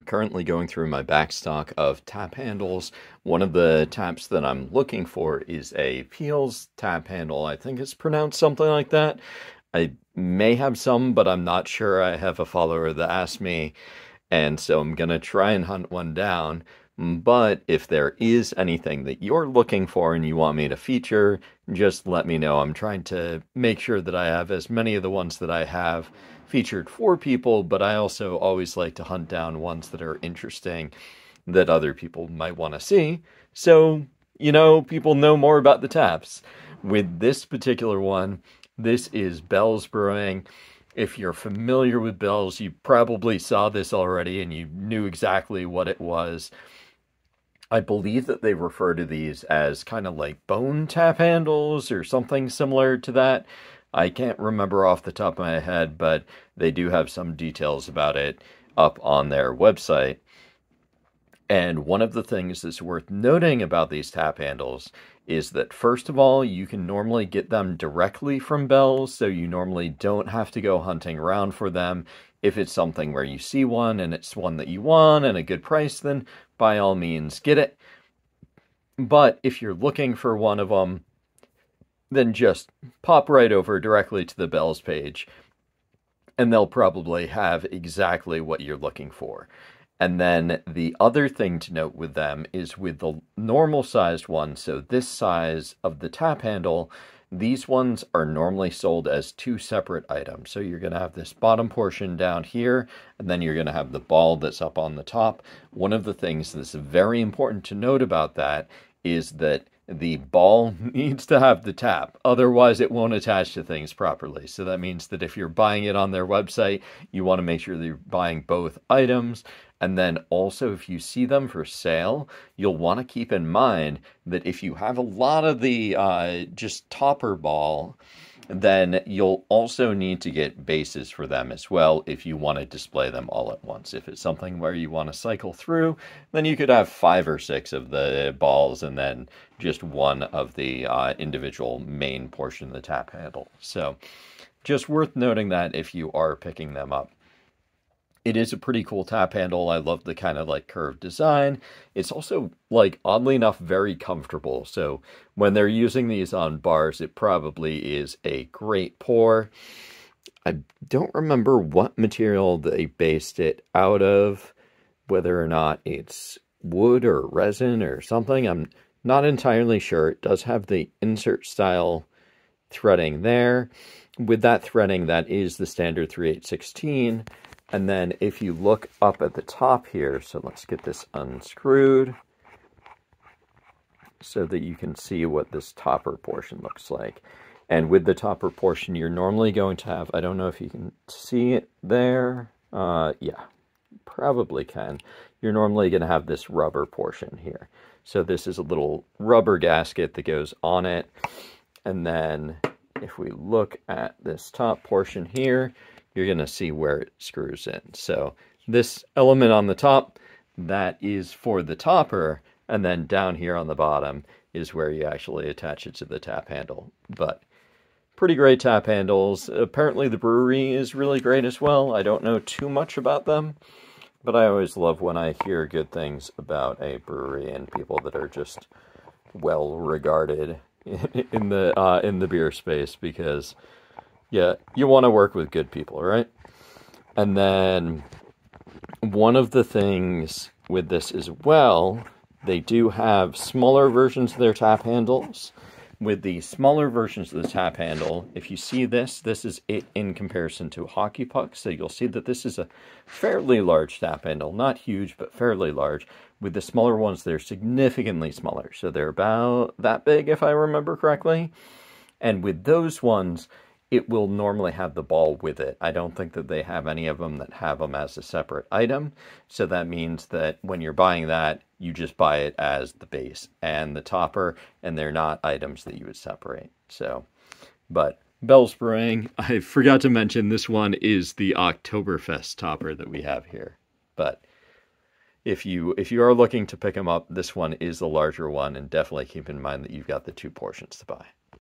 currently going through my back stock of tap handles. One of the taps that I'm looking for is a Peels tap handle. I think it's pronounced something like that. I may have some, but I'm not sure. I have a follower that asked me, and so I'm going to try and hunt one down. But if there is anything that you're looking for and you want me to feature, just let me know. I'm trying to make sure that I have as many of the ones that I have featured for people, but I also always like to hunt down ones that are interesting that other people might want to see. So, people know more about the taps. With this particular one, this is Bell's Brewing. If you're familiar with Bell's, you probably saw this already and you knew exactly what it was. I believe that they refer to these as kind of like bone tap handles or something similar to that. I can't remember off the top of my head, but they do have some details about it up on their website. And one of the things that's worth noting about these tap handles is that, first of all, you can normally get them directly from Bell's, so you normally don't have to go hunting around for them. If it's something where you see one and it's one that you want and a good price, then by all means get it. But if you're looking for one of them, then just pop right over directly to the Bell's page, and they'll probably have exactly what you're looking for. And then the other thing to note with them is with the normal sized one, so this size of the tap handle, these ones are normally sold as two separate items. So you're going to have this bottom portion down here, and then you're going to have the ball that's up on the top. One of the things that's very important to note about that is that the ball needs to have the tap. Otherwise, it won't attach to things properly. So that means that if you're buying it on their website, you want to make sure that you're buying both items. And then also, if you see them for sale, you'll want to keep in mind that if you have a lot of the just topper ball, then you'll also need to get bases for them as well if you want to display them all at once. If it's something where you want to cycle through, then you could have 5 or 6 of the balls and then just one of the individual main portion of the tap handle. So just worth noting that if you are picking them up. It is a pretty cool tap handle. I love the kind of like curved design. It's also, like, oddly enough, very comfortable. So when they're using these on bars, it probably is a great pour. I don't remember what material they based it out of, whether or not it's wood or resin or something. I'm not entirely sure. It does have the insert style threading there. With that threading, that is the standard 3/8/16. And then if you look up at the top here, so let's get this unscrewed so that you can see what this topper portion looks like. And with the topper portion, you're normally going to have, I don't know if you can see it there. Yeah, probably can. You're normally going to have this rubber portion here. So this is a little rubber gasket that goes on it. And then if we look at this top portion here, you're going to see where it screws in. So this element on the top, that is for the topper, and then down here on the bottom is where you actually attach it to the tap handle. But pretty great tap handles. Apparently the brewery is really great as well. I don't know too much about them, but I always love when I hear good things about a brewery and people that are just well regarded in the beer space, because yeah, you want to work with good people, right? And then one of the things with this as well, they do have smaller versions of their tap handles. With the smaller versions of the tap handle, if you see this is it in comparison to a hockey puck. So you'll see that this is a fairly large tap handle. Not huge, but fairly large. With the smaller ones, they're significantly smaller. So they're about that big, if I remember correctly. And with those ones, it will normally have the ball with it. I don't think that they have any of them that have them as a separate item. So that means that when you're buying that, you just buy it as the base and the topper, and they're not items that you would separate. So, but Bell's Brewing, I forgot to mention, this one is the Oktoberfest topper that we have here. But if you are looking to pick them up, this one is the larger one, and definitely keep in mind that you've got the 2 portions to buy.